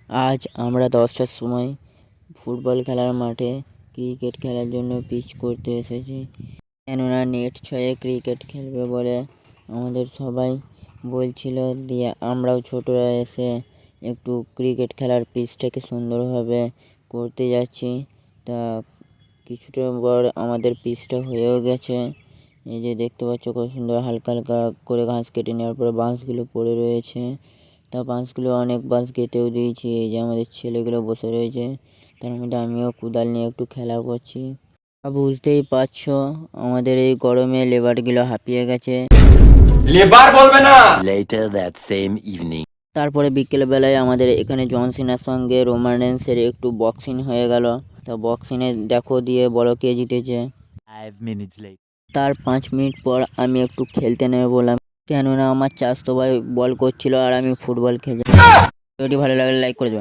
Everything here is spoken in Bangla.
আজ আমরা 10টার সময় ফুটবল খেলার মাঠে ক্রিকেট খেলার জন্য পিচ করতে এসেছি। কেননা নেট ছয়ে ক্রিকেট খেলবে বলে আমাদের সবাই বলছিল, দিয়ে আমরাও ছোটরা এসে একটু ক্রিকেট খেলার পিচটাকে সুন্দরভাবে করতে যাচ্ছি। তা কিছুটা পর আমাদের পিচটা হয়েও গেছে। এই যে দেখতে পাচ্ছ কত সুন্দর হালকা হালকা করে ঘাস কেটে নেওয়ার পরে বাঁশগুলো পড়ে রয়েছে। তা বাঁশগুলো অনেক বাঁশ কেটেও দিয়েছি। এই যে আমাদের ছেলেগুলো বসে রয়েছে, তার মধ্যে আমিও কোদাল নিয়ে একটু খেলা করছি। বুঝতেই পারছো আমাদের এই গরমে লেবারগুলো হাঁপিয়ে গেছে। লেবার বলবে না। Later that same evening. তারপরে বিকেলবেলায় আমাদের এখানে জন সিনার সঙ্গে রোমান রেন্সের একটু বক্সিং হয়ে গেল। তা বক্সিংয়ে দেখো দিয়ে বড় কে জিতেছে। 5 minutes later. তার 5 মিনিট পর আমি একটু খেলতে নেমে বললাম, কেননা আমার চাচাতো ভাই বল করছিল আর আমি ফুটবল খেলছি। ভিডিওটি ভালো লাগলে লাইক করে দেবেন।